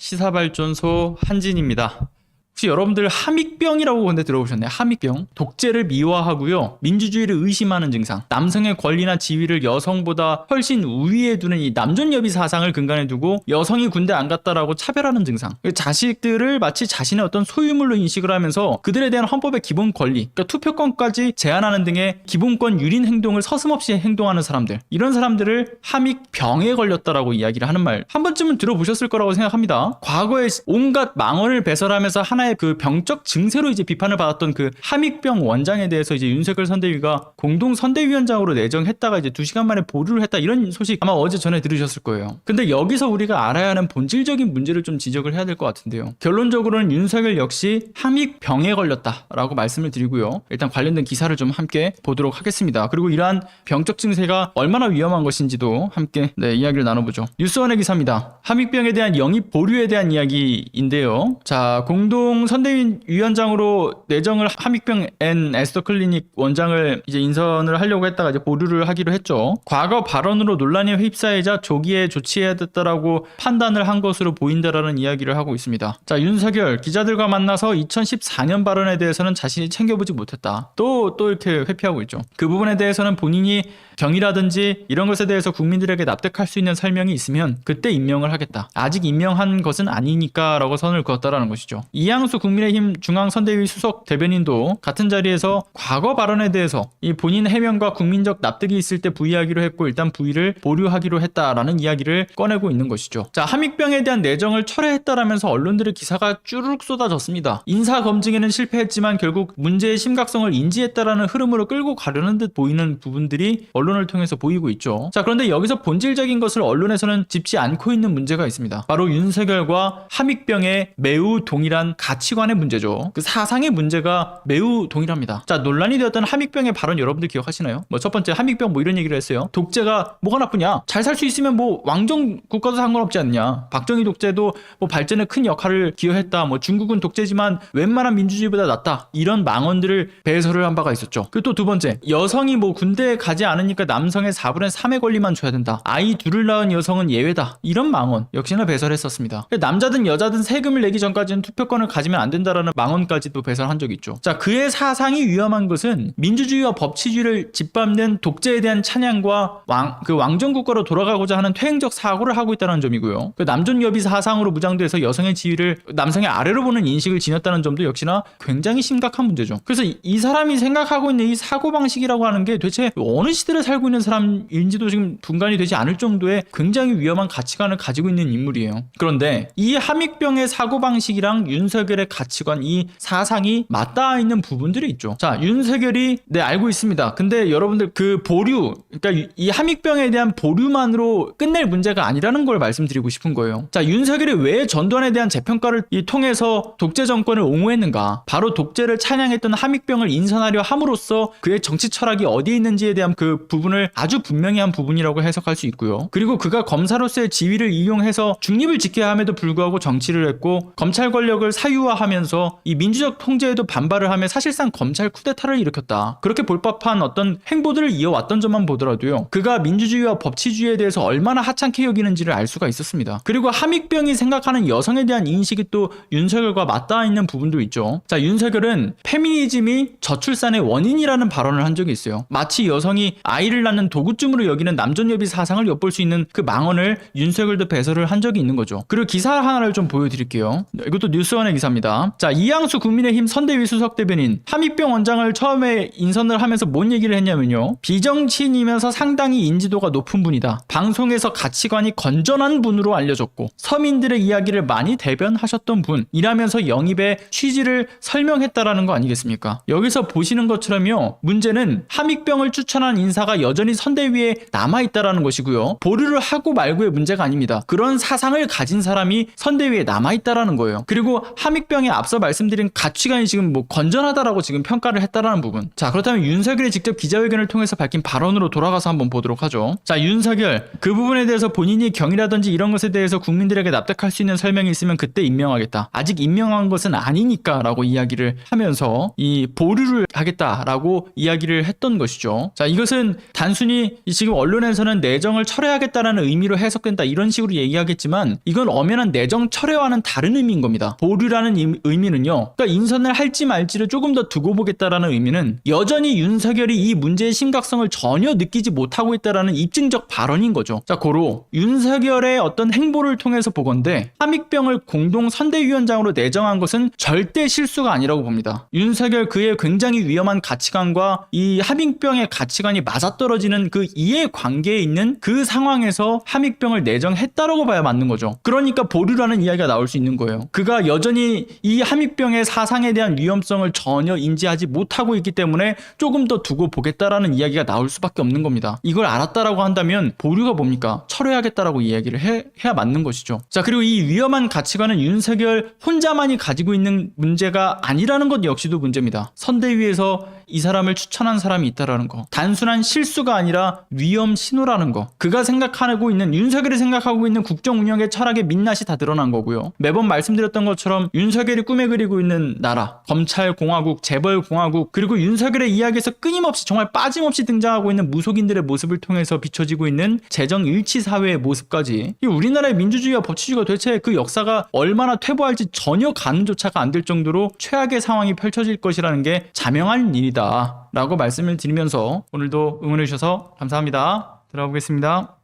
시사발전소 한진입니다. 혹시 여러분들 함익병이라고 근데 들어보셨나요? 함익병. 독재를 미화하고요. 민주주의를 의심하는 증상. 남성의 권리나 지위를 여성보다 훨씬 우위에 두는 이 남존여비 사상을 근간에 두고 여성이 군대 안 갔다라고 차별하는 증상. 자식들을 마치 자신의 어떤 소유물로 인식을 하면서 그들에 대한 헌법의 기본 권리, 그러니까 투표권까지 제한하는 등의 기본권 유린 행동을 서슴없이 행동하는 사람들. 이런 사람들을 함익병에 걸렸다라고 이야기를 하는 말 한 번쯤은 들어보셨을 거라고 생각합니다. 과거에 온갖 망언을 배설하면서 하나의 그 병적 증세로 이제 비판을 받았던 그 함익병 원장에 대해서 이제 윤석열 선대위가 공동 선대위원장으로 내정했다가 이제 2시간 만에 보류를 했다, 이런 소식 아마 어제 전에 들으셨을 거예요. 근데 여기서 우리가 알아야 하는 본질적인 문제를 좀 지적을 해야 될 것 같은데요. 결론적으로는 윤석열 역시 함익병에 걸렸다라고 말씀을 드리고요. 일단 관련된 기사를 좀 함께 보도록 하겠습니다. 그리고 이러한 병적 증세가 얼마나 위험한 것인지도 함께 이야기를 나눠보죠. 뉴스원의 기사입니다. 함익병에 대한 영입 보류에 대한 이야기인데요. 자, 공동 선대위원장으로 내정을 함익병 앤 에스더 클리닉 원장을 이제 인선을 하려고 했다가 이제 보류를 하기로 했죠. 과거 발언으로 논란에 휩싸이자 조기에 조치해야 됐다라고 판단을 한 것으로 보인다라는 이야기를 하고 있습니다. 자, 윤석열 기자들과 만나서 2014년 발언에 대해서는 자신이 챙겨보지 못했다. 또 이렇게 회피하고 있죠. 그 부분에 대해서는 본인이 경이라든지 이런 것에 대해서 국민들에게 납득할 수 있는 설명이 있으면 그때 임명을 하겠다. 아직 임명한 것은 아니니까 라고 선을 그었다라는 것이죠. 이양수 국민의힘 중앙선대위 수석 대변인도 같은 자리에서 과거 발언에 대해서 이 본인 해명과 국민적 납득이 있을 때 부의하기로 했고 일단 부의를 보류하기로 했다라는 이야기를 꺼내고 있는 것이죠. 자, 함익병에 대한 내정을 철회했다라면서 언론들의 기사가 쭈르륵 쏟아졌습니다. 인사검증에는 실패했지만 결국 문제의 심각성을 인지했다라는 흐름으로 끌고 가려는 듯 보이는 부분들이 언론을 통해서 보이고 있죠. 자, 그런데 여기서 본질적인 것을 언론에서는 짚지 않고 있는 문제가 있습니다. 바로 윤석열과 함익병의 매우 동일한 가치관의 문제죠. 그 사상의 문제가 매우 동일합니다. 자, 논란이 되었던 함익병의 발언 여러분들 기억하시나요? 첫 번째 함익병 이런 얘기를 했어요. 독재가 뭐가 나쁘냐? 잘 살 수 있으면 왕정 국가도 상관없지 않냐? 박정희 독재도 발전에 큰 역할을 기여했다. 중국은 독재지만 웬만한 민주주의보다 낫다. 이런 망언들을 배설을 한 바가 있었죠. 그리고 또 두 번째, 여성이 군대에 가지 않으니까 남성의 4분의 3의 권리만 줘야 된다. 아이 둘을 낳은 여성은 예외다. 이런 망언 역시나 배설했었습니다. 남자든 여자든 세금을 내기 전까지는 투표권을 가지면 안 된다라는 망언까지도 배설한 적이 있죠. 자, 그의 사상이 위험한 것은 민주주의와 법치주의를 짓밟는 독재에 대한 찬양과 왕정국가로 돌아가고자 하는 퇴행적 사고를 하고 있다는 점이고요. 남존여비 사상으로 무장돼서 여성의 지위를 남성의 아래로 보는 인식을 지녔다는 점도 역시나 굉장히 심각한 문제죠. 그래서 이 사람이 생각하고 있는 이 사고방식이라고 하는 게 도대체 어느 시대를 살고 있는 사람인지도 지금 분간이 되지 않을 정도의 굉장히 위험한 가치관을 가지고 있는 인물이에요. 그런데 이 함익병의 사고방식이랑 윤석열의 가치관, 이 사상이 맞닿아 있는 부분들이 있죠. 자, 윤석열이 알고 있습니다. 근데 여러분들 그 보류, 그러니까 이 함익병에 대한 보류만으로 끝낼 문제가 아니라는 걸 말씀드리고 싶은 거예요. 자, 윤석열이 왜 전두환에 대한 재평가를 통해서 독재 정권을 옹호했는가? 바로 독재를 찬양했던 함익병을 인선하려 함으로써 그의 정치 철학이 어디에 있는지에 대한 그 부분을 아주 분명히 한 부분이라고 해석할 수 있고요. 그리고 그가 검사로서의 지위를 이용해서 중립을 지켜야 함에도 불구하고 정치를 했고 검찰 권력을 사유화하면서 이 민주적 통제에도 반발을 하며 사실상 검찰 쿠데타를 일으켰다. 그렇게 볼 법한 어떤 행보들을 이어왔던 점만 보더라도요. 그가 민주주의와 법치주의에 대해서 얼마나 하찮게 여기는지를 알 수가 있었습니다. 그리고 함익병이 생각하는 여성에 대한 인식이 또 윤석열과 맞닿아 있는 부분도 있죠. 자, 윤석열은 페미니즘이 저출산의 원인이라는 발언을 한 적이 있어요. 마치 여성이 아이를 낳는 도구쯤으로 여기는 남존여비 사상을 엿볼 수 있는 그 망언을 윤석열도 배설을 한 적이 있는 거죠. 그리고 기사 하나를 좀 보여드릴게요. 이것도 뉴스원의 기사입니다. 자, 이양수 국민의힘 선대위 수석 대변인 함익병 원장을 처음에 인선을 하면서 뭔 얘기를 했냐면요. 비정치인이면서 상당히 인지도가 높은 분이다. 방송에서 가치관이 건전한 분으로 알려졌고 서민들의 이야기를 많이 대변하셨던 분이라면서 영입의 취지를 설명했다라는 거 아니겠습니까? 여기서 보시는 것처럼요. 문제는 함익병을 추천한 인사가 여전히 선대위에 남아있다라는 것이고요. 보류를 하고 말고의 문제가 아닙니다. 그런 사상을 가진 사람이 선대위에 남아있다라는 거예요. 그리고 함익병에 앞서 말씀드린 가치관이 지금 건전하다라고 지금 평가를 했다라는 부분. 자, 그렇다면 윤석열이 직접 기자회견을 통해서 밝힌 발언으로 돌아가서 한번 보도록 하죠. 자, 윤석열, 그 부분에 대해서 본인이 경이라든지 이런 것에 대해서 국민들에게 납득할 수 있는 설명이 있으면 그때 임명하겠다. 아직 임명한 것은 아니니까 라고 이야기를 하면서 이 보류를 하겠다라고 이야기를 했던 것이죠. 자, 이것은 단순히 지금 언론에서는 내정을 철회하겠다라는 의미로 해석된다 이런 식으로 얘기하겠지만 이건 엄연한 내정 철회와는 다른 의미인 겁니다. 보류라는 의미는요. 그러니까 인선을 할지 말지를 조금 더 두고 보겠다라는 의미는 여전히 윤석열이 이 문제의 심각성을 전혀 느끼지 못하고 있다라는 입증적 발언인 거죠. 자, 고로 윤석열의 어떤 행보를 통해서 보건대 함익병을 공동 선대위원장으로 내정한 것은 절대 실수가 아니라고 봅니다. 윤석열 그의 굉장히 위험한 가치관과 이 함익병의 가치관이 맞아떨어지는 그 이해관계에 있는 그 상황에서 함익병을 내정했다라고 봐야 맞는 거죠. 그러니까 보류라는 이야기가 나올 수 있는 거예요. 그가 여전히 이 함익병의 사상에 대한 위험성을 전혀 인지하지 못하고 있기 때문에 조금 더 두고 보겠다라는 이야기가 나올 수밖에 없는 겁니다. 이걸 알았다라고 한다면 보류가 뭡니까? 철회하겠다라고 이야기를 해야 맞는 것이죠. 자, 그리고 이 위험한 가치관은 윤석열 혼자만이 가지고 있는 문제가 아니라는 것 역시도 문제입니다. 선대위에서 이 사람을 추천한 사람이 있다라는 거, 단순한 실수가 아니라 위험 신호라는 거, 그가 생각하고 있는, 윤석열이 생각하고 있는 국정 운영의 철학의 민낯이 다 드러난 거고요. 매번 말씀드렸던 것처럼 윤석열이 꿈에 그리고 있는 나라, 검찰공화국, 재벌공화국, 그리고 윤석열의 이야기에서 끊임없이 정말 빠짐없이 등장하고 있는 무속인들의 모습을 통해서 비춰지고 있는 재정일치사회의 모습까지, 이 우리나라의 민주주의와 법치주의가 도대체 그 역사가 얼마나 퇴보할지 전혀 가늠조차가 안 될 정도로 최악의 상황이 펼쳐질 것이라는 게 자명한 일이다 라고 말씀을 드리면서 오늘도 응원해 주셔서 감사합니다. 들어가 보겠습니다.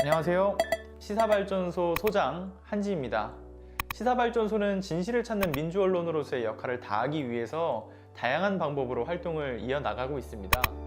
안녕하세요. 시사발전소 소장 한지입니다. 시사발전소는 진실을 찾는 민주언론으로서의 역할을 다하기 위해서 다양한 방법으로 활동을 이어나가고 있습니다.